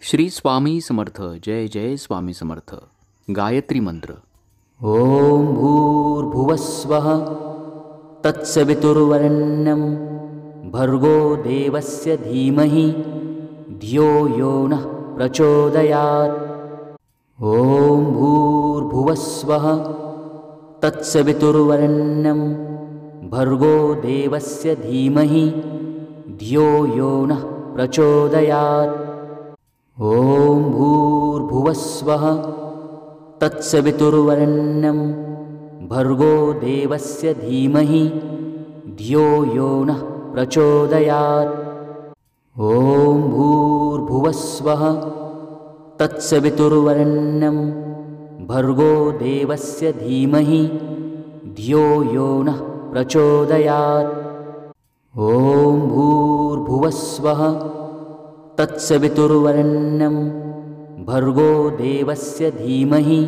श्री स्वामी समर्थ. जय जय स्वामी समर्थ. गायत्री मंत्र. ओम भूर्भुवस्वः तत्सवितुर्वरेण्यं भर्गो देवस्य धीमहि धियो यो नः प्रचोदयात्. ओम भूर्भुवस्वः तत्सवितुर्वरेण्यं भर्गो देवस्य धीमहि धियो यो नः प्रचोदयात्. ओम भूर्भुवस्वः तत्सवितुर्वरेण्यं भर्गो देवस्य धीमहि धियो यो नः प्रचोदयात्. ओम भूर्भुवस्वः तत्सवितुर्वरेण्यं भर्गो देवस्य धीमहि धियो यो नः प्रचोदयात्. ओम भूर्भुवस्वः तत्सवितुर्वरेण्यं भर्गो देवस्य धीमहि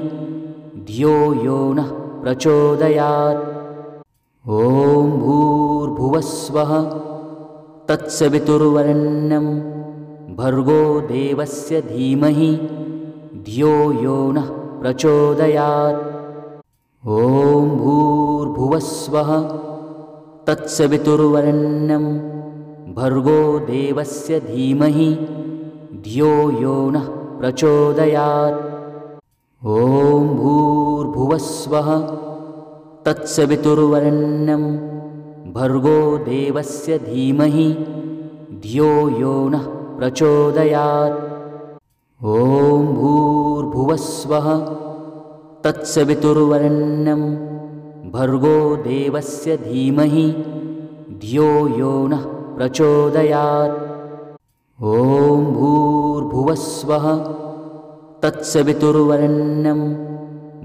धियो यो नः प्रचोदयात्. ओम भूर्भुवस्वः तत्सवितुर्वरेण्यं भर्गो देवस्य धीमहि धियो यो नः प्रचोदयात्. ओम भूर्भुवस्वः तत्सवितुर्वरेण्यं भर्गो देवस्य धीमहि धियो यो नः प्रचोदयात्. ओम भूर्भुवस्वः तत्सवितुर्वरेण्यं भर्गो देवस्य धीमहि धियो यो नः प्रचोदयात्. ओम भूर्भुवस्वः तत्सवितुर्वरेण्यं भर्गो देवस्य धीमहि धियो यो नः प्रचोदयात्. ओम भूर्भुवस्वः तत्सवितुर्वरेण्यं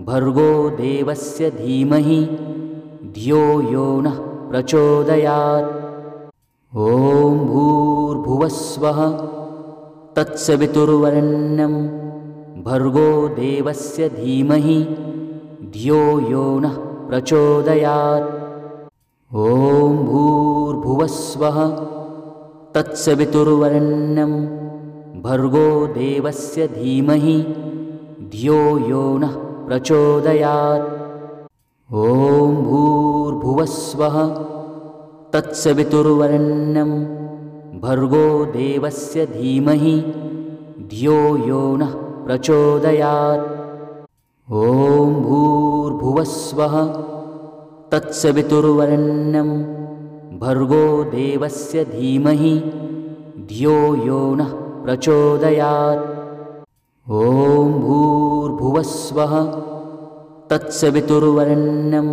भर्गो देवस्य धीमहि धियो यो नः प्रचोदयात्. ओम भूर्भुवस्वः तत्सवितुर्वरेण्यं भर्गो देवस्य धीमहि धियो यो नः प्रचोदयात्. ओम भूर्भुवस्वः तत्सवितुर्वरेण्यं भर्गो देवस्य धीमहि धियो यो नः प्रचोदयात्. ओम भूर्भुवस्वः तत्सवितुर्वरेण्यं भर्गो देवस्य धीमहि धियो यो नः प्रचोदयात्. ओम भूर्भुवस्वः तत्सवितुर्वरेण्यं भर्गो देवस्य धीमहि धियो यो नः प्रचोदयात्. ओम भूर्भुवस्वः तत्सवितुर्वरेण्यं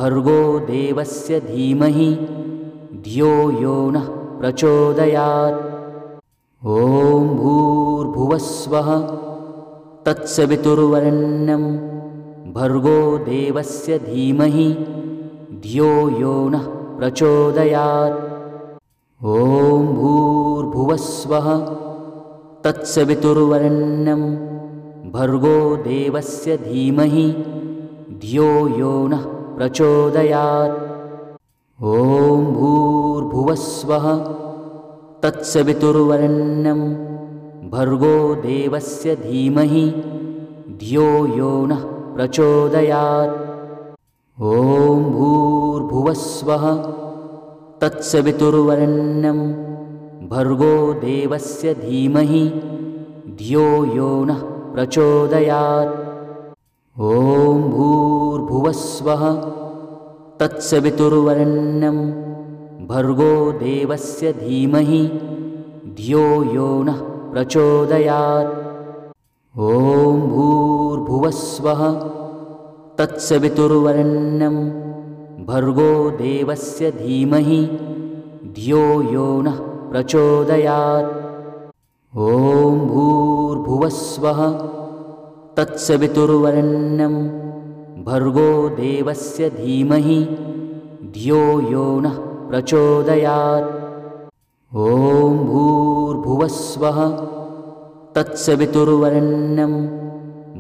भर्गो देवस्य धीमहि धियो यो नः प्रचोदयात्. ओम भूर्भुवस्वः तत्सवितुर्वरेण्यं भर्गो देवस्य धीमहि धियो यो नः प्रचोदयात्. ओम भूर्भुवस्वः तत्सवितुर्वरेण्यं भर्गो देवस्य धीमहि धियो यो नः प्रचोदयात्. ओम भूर्भुवस्वः तत्सवितुर्वरेण्यं भर्गो देवस्य धीमहि धियो यो नः प्रचोदयात्. ओम भूर्भुवस्वः तत्सवितुर्वरेण्यं भर्गो देवस्य धीमहि धियो यो नः प्रचोदयात्. ओम भूर्भुवस्वः तत्सवितुर्वरेण्यं भर्गो देवस्य धीमहि धियो यो नः प्रचोदयात्. ओम भूर्भुवस्वः तत्सवितुर्वरेण्यं भर्गो देवस्य धीमहि धियो यो नः प्रचोदयात्. ओम भूर्भुवस्वः तत्सवितुर्वरेण्यं भर्गो देवस्य धीमहि धियो यो नः प्रचोदयात्. ओम भूर्भुवस्वः तत्सवितुर्वरेण्यं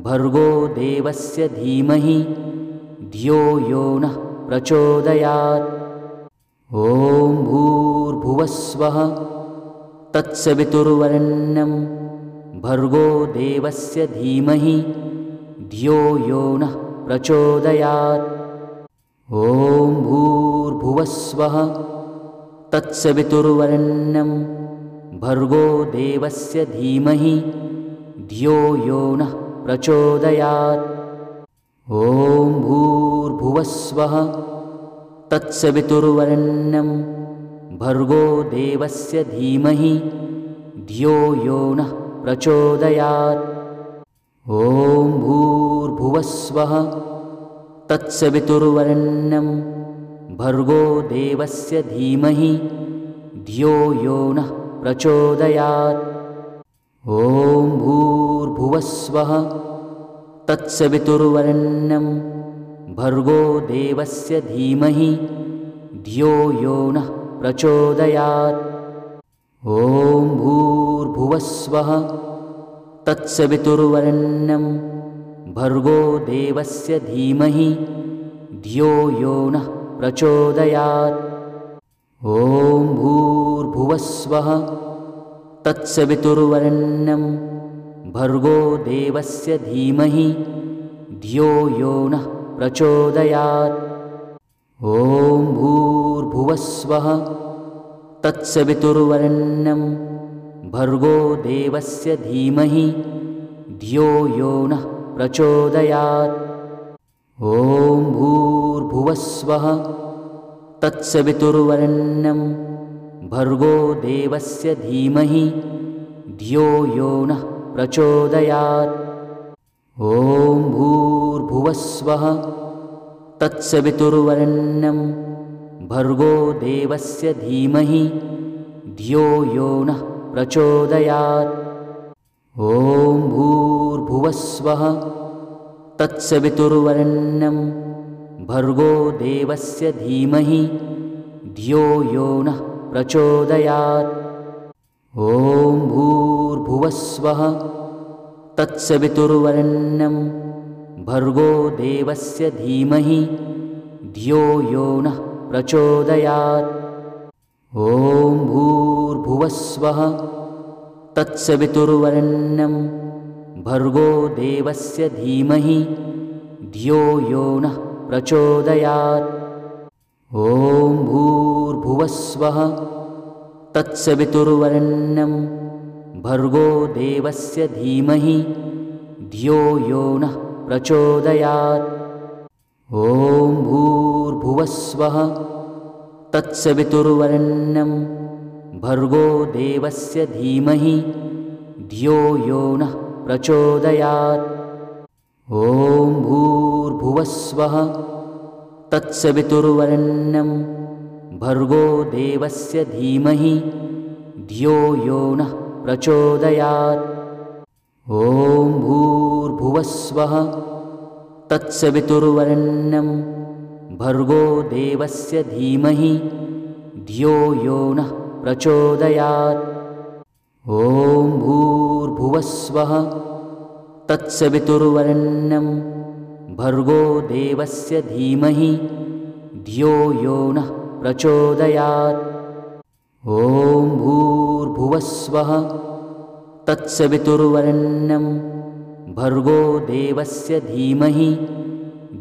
भर्गो देवस्य धीमहि धियो यो नः प्रचोदयात्. ओम भूर्भुवस्वः तत्सवितुर्वरेण्यं भर्गो देवस्य धीमहि धियो यो नः प्रचोदयात्। ॐ भूर्भुवस्वः तत्सवितुर्वरेण्यं भर्गो देवस्य धीमहि धियो यो नः प्रचोदयात्। ॐ भूर्भुवस्वः तत्सवितुर्वरेण्यं भर्गो देवस्य धीमहि धियो यो नः प्रचोदयात्। ॐ भूर्भुवस्वः तत्सवितुर्वरेण्यं भर्गो देवस्य धीमहि धियो यो नः प्रचोदयात्। ॐ भूर्भुवस्वः तत्सवितुर्वरेण्यं भर्गो देवस्य धीमहि धियो यो नः प्रचोदयात्। ॐ भूर्भुवस्वः तत्सवितुर्वरेण्यं भर्गो देवस्य धीमहि धियो यो नः प्रचोदयात्। ॐ भूर्भुवस्वः तत्सवितुर्वरेण्यं भर्गो देवस्य धीमहि धियो यो नः प्रचोदयात्। ॐ भूर्भुवस्वः तत्सवितुर्वरेण्यं भर्गो देवस्य धीमहि धियो यो नः प्रचोदयात्। ॐ भूर्भुवस्वः तत्सवितुर्वरेण्यं भर्गो देवस्य धीमहि धियो यो नः प्रचोदयात्। ॐ भूर्भुवस्वः तत्सवितुर्वरेण्यं भर्गो देवस्य धीमहि धियो यो नः प्रचोदयात्। ॐ भूर्भुवस्वः तत्सवितुर्वरेण्यं भर्गो देवस्य धीमहि धियो यो नः प्रचोदयात्। ॐ भूर्भुवस्वः तत्सवितुर्वरेण्यं भर्गो देवस्य धीमहि धियो यो नः प्रचोदयात्। ॐ भूर्भुवस्वः तत्सवितुर्वरेण्यं भर्गो देवस्य धीमहि धियो यो नः प्रचोदयात्। ॐ भूर्भुवस्वः तत्सवितुर्वरेण्यं भर्गो देवस्य धीमहि धियो यो नः प्रचोदयात्। ॐ भूर्भुवस्वः तत्सवितुर्वरेण्यं भर्गो देवस्य धीमहि धियो यो नः प्रचोदयात्। ॐ भूर्भुवस्वः तत्सवितुर्वरेण्यं भर्गो देवस्य धीमहि धियो यो नः प्रचोदयात्। ॐ भूर्भुवस्वः तत्सवितुर्वरेण्यं भर्गो देवस्य धीमहि धियो यो नः प्रचोदयात्। ॐ भूर्भुवस्वः तत्सवितुर्वरेण्यं भर्गो देवस्य धीमहि धियो यो नः प्रचोदयात्। ॐ भूर्भुवस्वः तत्सवितुर्वरेण्यं भर्गो देवस्य धीमहि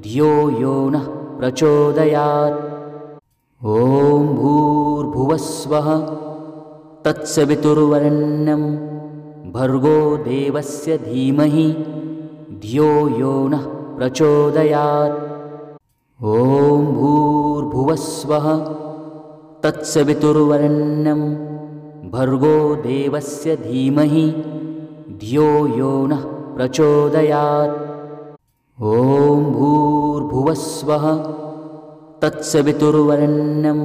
धियो यो नः प्रचोदयात्। ॐ भूर्भुवस्वः तत्सवितुर्वरेण्यं भर्गो देवस्य धीमहि धियो यो नः प्रचोदयात्। ॐ भूर्भुवस्वः तत्सवितुर्वरेण्यं भर्गो देवस्य धीमहि धियो यो नः प्रचोदयात्। ॐ भूर्भुवस्वः तत्सवितुर्वरेण्यं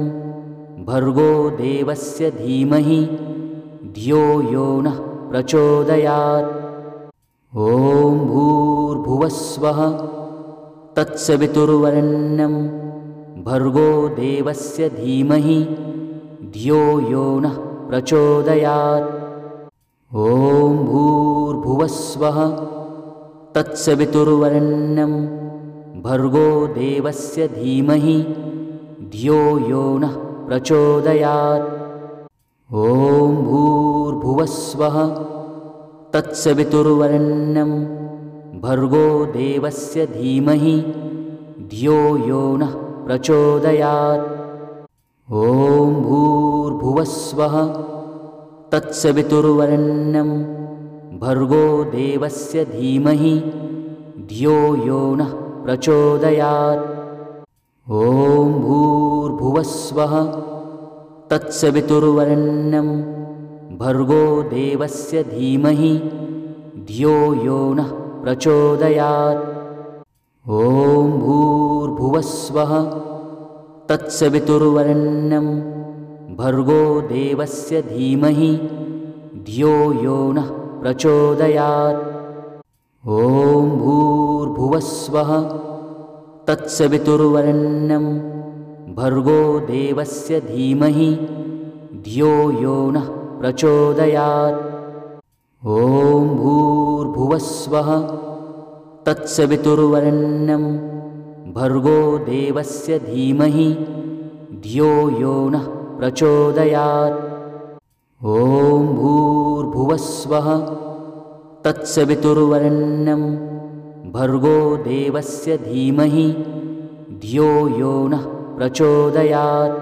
भर्गो देवस्य धीमहि धियो यो नः प्रचोदयात्। ॐ भूर्भुवस्वः तत्सवितुर्वरेण्यं भर्गो देवस्य धीमहि धियो यो नः प्रचोदयात्। ॐ भूर्भुवस्वः तत्सवितुर्वरेण्यं भर्गो देवस्य धीमहि धियो यो नः प्रचोदयात्। ॐ भूर्भुवस्वः तत्सवितुर्वरेण्यं भर्गो देवस्य धीमहि धियो यो नः प्रचोदयात्। ॐ भूर्भुवस्वः तत्सवितुर्वरेण्यं भर्गो देवस्य धीमहि धियो यो नः प्रचोदयात्। ॐ भूर्भुवस्वः तत्सवितुर्वरेण्यं भर्गो देवस्य धीमहि धियो यो नः प्रचोदयात्। ॐ भूर्भुवस्वः तत्सवितुर्वरेण्यं भर्गो देवस्य धीमहि धियो यो नः प्रचोदयात्। ॐ भूर्भुवस्वः तत्सवितुर्वरेण्यं भर्गो देवस्य धीमहि धियो यो नः प्रचोदयात्। ॐ भूर्भुवस्वः तत्सवितुर्वरेण्यं भर्गो देवस्य धीमहि धियो यो नः प्रचोदयात्। ॐ भूर्भुवस्वः तत्सवितुर्वरेण्यं भर्गो देवस्य धीमहि धियो यो नः प्रचोदयात्।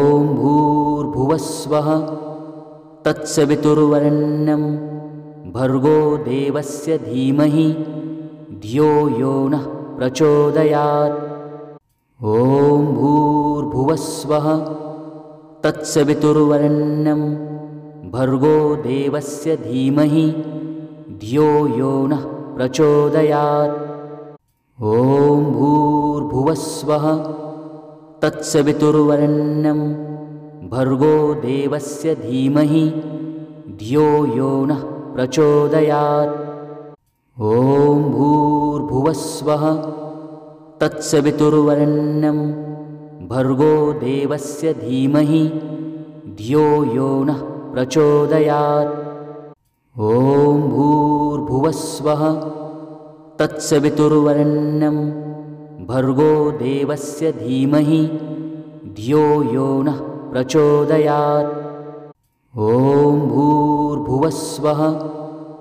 ॐ भूर्भुवस्वः तत्सवितुर्वरेण्यं भर्गो देवस्य धीमहि धियो यो नः प्रचोदयात्। ॐ भूर्भुवस्वः तत्सवितुर्वरेण्यं भर्गो देवस्य धीमहि धियो यो नः प्रचोदयात्। ॐ भूर्भुवस्वः तत्सवितुर्वरेण्यं भर्गो देवस्य धीमहि धियो यो नः प्रचोदयात्। ॐ भूर्भुवस्वः तत्सवितुर्वरेण्यं भर्गो देवस्य धीमहि धियो यो नः प्रचोदयात्। ॐ भूर्भुवस्वः तत्सवितुर्वरेण्यं भर्गो देवस्य धीमहि धियो यो नः प्रचोदयात्। ॐ भूर्भुवस्वः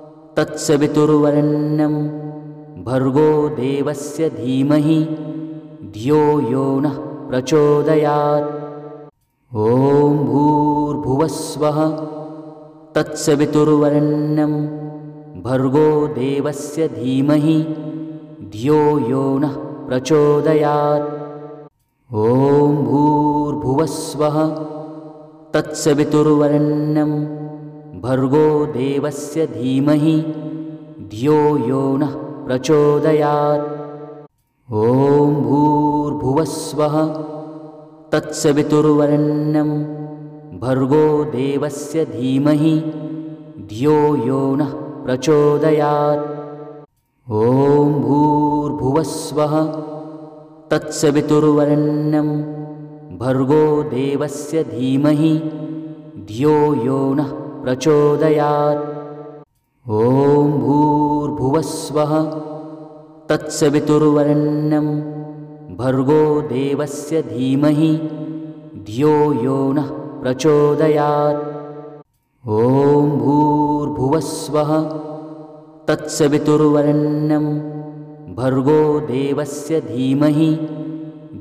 तत्सवितुर्वरेण्यं भर्गो देवस्य धीमहि धियो यो नः प्रचोदयात्। ॐ भूर्भुवस्वः तत्सवितुर्वरेण्यं भर्गो देवस्य धीमहि धियो यो नः प्रचोदयात्। ॐ भूर्भुवस्वः तत्सवितुर्वरेण्यं भर्गो देवस्य धीमहि धियो यो नः प्रचोदयात्। ॐ भूर्भुवस्वः तत्सवितुर्वरेण्यं भर्गो देवस्य धीमहि धियो यो नः प्रचोदयात्। ॐ भूर्भुवस्वः तत्सवितुर्वरेण्यं भर्गो देवस्य धीमहि धियो यो नः प्रचोदयात्। ॐ भूर्भुवस्वः तत्सवितुर्वरेण्यं भर्गो देवस्य धीमहि धियो यो नः प्रचोदयात्। ॐ भूर्भुवस्वः तत्सवितुर्वरेण्यं भर्गो देवस्य धीमहि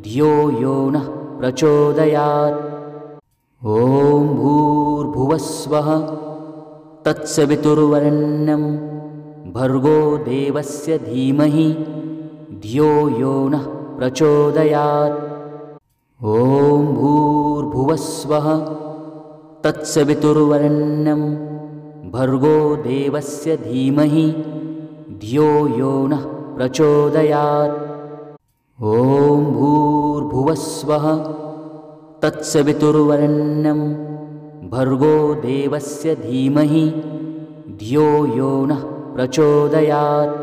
धियो यो नः प्रचोदयात्। ॐ भूर्भुवस्वः तत्सवितुर्वरेण्यं भर्गो देवस्य धीमहि धियो यो नः प्रचोदयात्। ॐ भूर्भुवस्वः तत्सवितुर्वरेण्यं भर्गो देवस्य धीमहि धियो यो नः प्रचोदयात्। ॐ भूर्भुवस्वः तत्सवितुर्वरेण्यं भर्गो देवस्य धीमहि धियो यो नः प्रचोदयात्।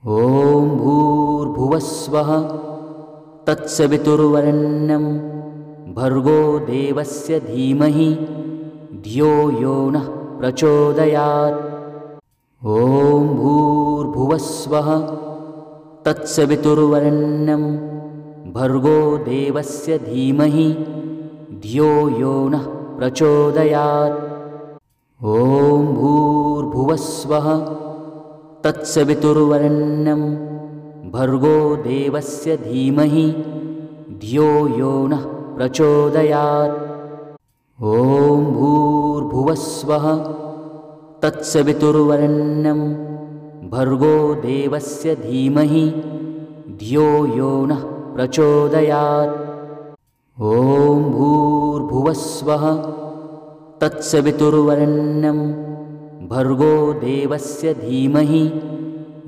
ॐ भूर्भुवस्वः तत्सवितुर्वरेण्यं भर्गो देवस्य धीमहि धियो यो नः प्रचोदयात्। ॐ भूर्भुवस्वः तत्सवितुर्वरेण्यं भर्गो देवस्य धीमहि धियो यो नः प्रचोदयात्। ॐ भूर्भुवस्वः तत्सवितुर्वरेण्यं भर्गो देवस्य धीमहि धियो यो नः प्रचोदयात्। ॐ भूर्भुवस्वः तत्सवितुर्वरेण्यं भर्गो देवस्य धीमहि धियो यो नः प्रचोदयात्। ॐ भूर्भुवस्वः तत्सवितुर्वरेण्यं भर्गो देवस्य धीमहि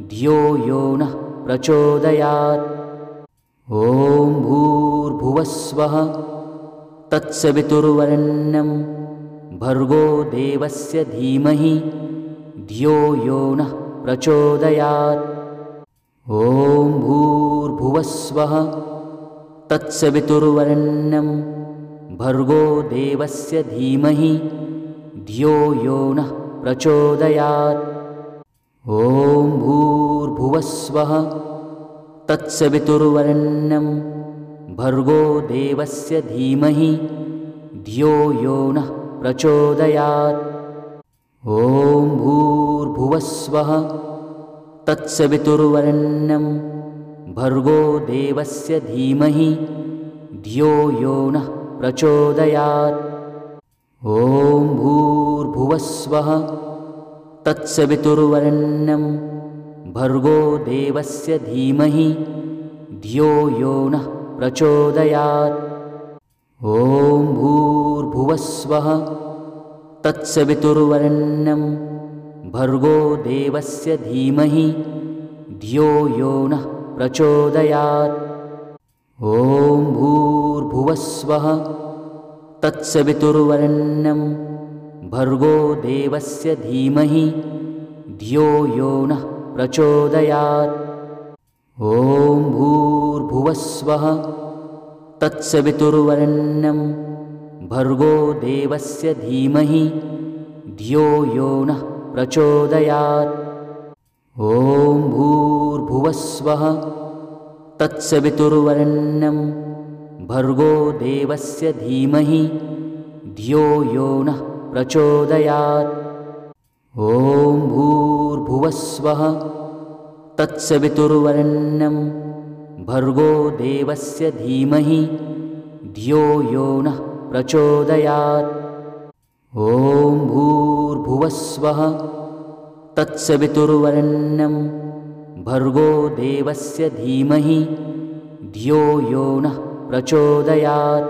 धियो यो नः प्रचोदयात्। ॐ भूर्भुवस्वः तत्सवितुर्वरेण्यं भर्गो देवस्य धीमहि धियो यो नः प्रचोदयात्। ॐ भूर्भुवस्वः तत्सवितुर्वरेण्यं भर्गो देवस्य धीमहि धियो यो नः प्रचोदयात्। ॐ भूर्भुवस्वः तत्सवितुर्वरेण्यं भर्गो देवस्य धीमहि धियो यो नः प्रचोदयात्। ॐ भूर्भुवस्वः तत्सवितुर्वरेण्यं भर्गो देवस्य धीमहि धियो यो नः प्रचोदयात्। ॐ भूर्भुवस्वः तत्सवितुर्वरेण्यं भर्गो देवस्य धीमहि धियो यो नः प्रचोदयात्। ॐ भूर्भुवस्वः तत्सवितुर्वरेण्यं भर्गो देवस्य धीमहि धियो यो नः प्रचोदयात्। ॐ भूर्भुवस्वः तत्सवितुर्वरेण्यं भर्गो देवस्य धीमहि धियो यो नः प्रचोदयात्। ॐ भूर्भुवस्वः तत्सवितुर्वरेण्यं भर्गो देवस्य धीमहि धियो यो नः प्रचोदयात्। ॐ भूर्भुवस्वः तत्सवितुर्वरेण्यं भर्गो देवस्य धीमहि धियो यो नः प्रचोदयात्। ॐ भूर्भुवस्वः तत्सवितुर्वरेण्यं भर्गो देवस्य धीमहि धियो यो नः प्रचोदयात्। ॐ भूर्भुवस्वः तत्सवितुर्वरेण्यं भर्गो देवस्य धीमहि धियो यो नः प्रचोदयात्।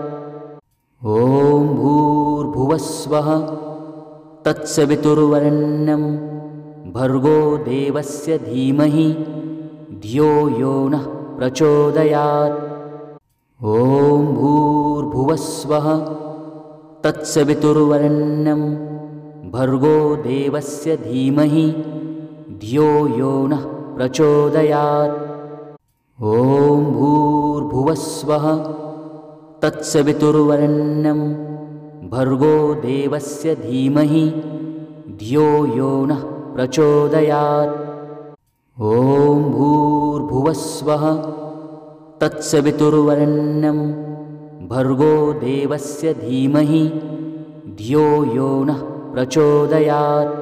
ॐ भूर्भुवस्वः तत्सवितुर्वरेण्यं भर्गो देवस्य धीमहि धियो यो नः प्रचोदयात्। ॐ भूर्भुवस्वः तत्सवितुर्वरेण्यं भर्गो देवस्य धीमहि धियो यो नः प्रचोदयात्। ॐ भूर्भुवस्वः तत्सवितुर्वरेण्यं भर्गो देवस्य धीमहि धियो यो नः प्रचोदयात्। ॐ भूर्भुवस्वः तत्सवितुर्वरेण्यं भर्गो देवस्य धीमहि धियो यो नः प्रचोदयात्।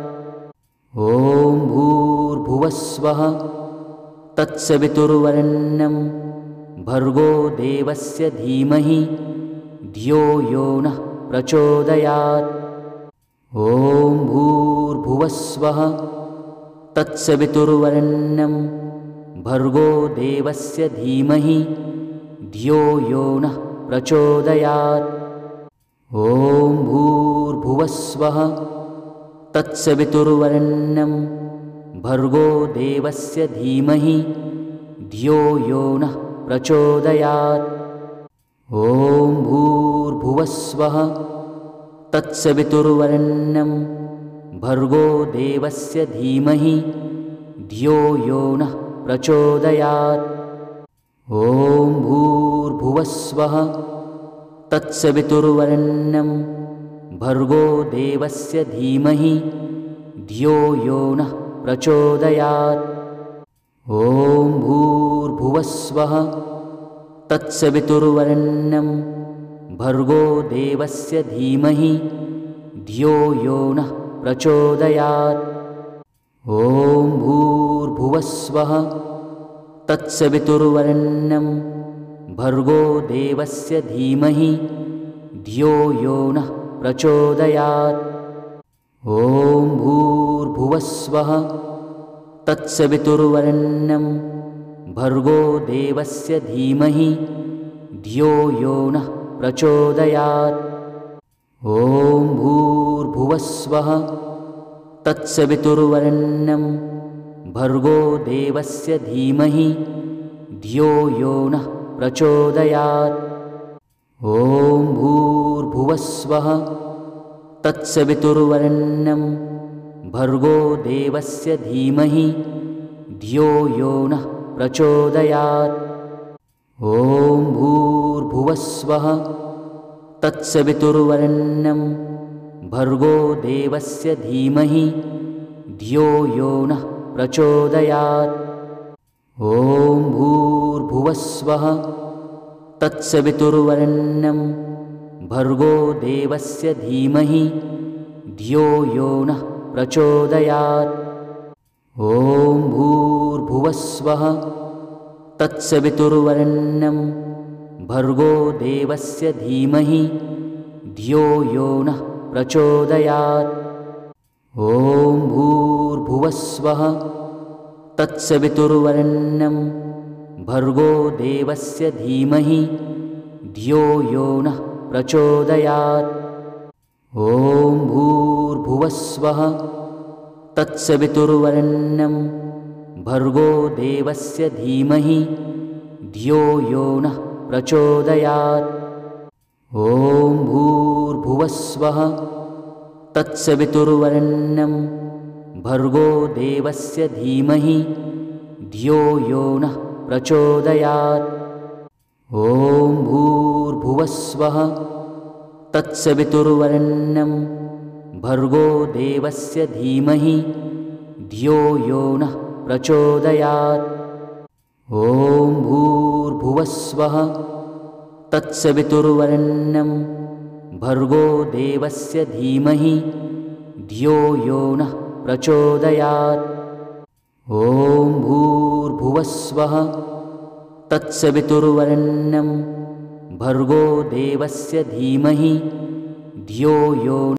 ॐ भूर्भुवस्वः तत्सवितुर्वरेण्यं भर्गो देवस्य धीमहि धियो यो नः प्रचोदयात्। ॐ भूर्भुवस्वः तत्सवितुर्वरेण्यं भर्गो देवस्य धीमहि धियो यो नः प्रचोदयात्। ॐ भूर्भुवस्वः तत्सवितुर्वरेण्यं भर्गो देवस्य धीमहि धियो यो नः प्रचोदयात्। ॐ भूर्भुवस्वः तत्सवितुर्वरेण्यं भर्गो देवस्य धीमहि धियो यो नः प्रचोदयात्। ॐ भूर्भुवस्वः तत्सवितुर्वरेण्यं भर्गो देवस्य धीमहि धियो यो नः प्रचोदयात्। ॐ भूर्भुवस्वः तत्सवितुर्वरेण्यं भर्गो देवस्य धीमहि धियो यो नः प्रचोदयात्। ॐ भूर्भुवस्वः तत्सवितुर्वरेण्यं भर्गो देवस्य धीमहि धियो यो नः प्रचोदयात्। ॐ भूर्भुवस्वः तत्सवितुर्वरेण्यं भर्गो देवस्य धीमहि धियो यो नः प्रचोदयात्। ॐ भूर्भुवस्वः तत्सवितुर्वरेण्यं भर्गो देवस्य धीमहि धियो यो नः प्रचोदयात्। ॐ भूर्भुवस्वः तत्सवितुर्वरेण्यं भर्गो देवस्य धीमहि धियो यो नः प्रचोदयात्। ॐ भूर्भुवस्वः तत्सवितुर्वरेण्यं भर्गो देवस्य धीमहि धियो यो नः प्रचोदयात्। ॐ भूर्भुवस्वः तत्सवितुर्वरेण्यं भर्गो देवस्य धीमहि धियो यो नः प्रचोदयात्। ॐ भूर्भुवस्वः तत्सवितुर्वरेण्यं भर्गो देवस्य धीमहि धियो यो नः प्रचोदयात्। ॐ भूर्भुवस्वः तत्सवितुर्वरेण्यं भर्गो देवस्य धीमहि धियो यो नः प्रचोदयात्। ॐ भूर्भुवस्वः तत्सवितुर्वरेण्यं भर्गो देवस्य धीमहि धियो यो नः प्रचोदयात्। ॐ भूर्भुवस्वः तत्सवितुर्वरेण्यं भर्गो देवस्य धीमहि धियो यो नः प्रचोदयात्। ॐ भूर्भुवस्वः तत्सवितुर्वरेण्यं भर्गो देवस्य धीमहि धियो यो नः प्रचोदयात्। ॐ भूर्भुवस्वः तत्सवितुर्वरेण्यं भर्गो देवस्य धीमहि धियो यो नः प्रचोदयात्। ॐ भूर्भुवस्वः तत्सवितुर्वरेण्यं भर्गो देवस्य धीमहि धियो यो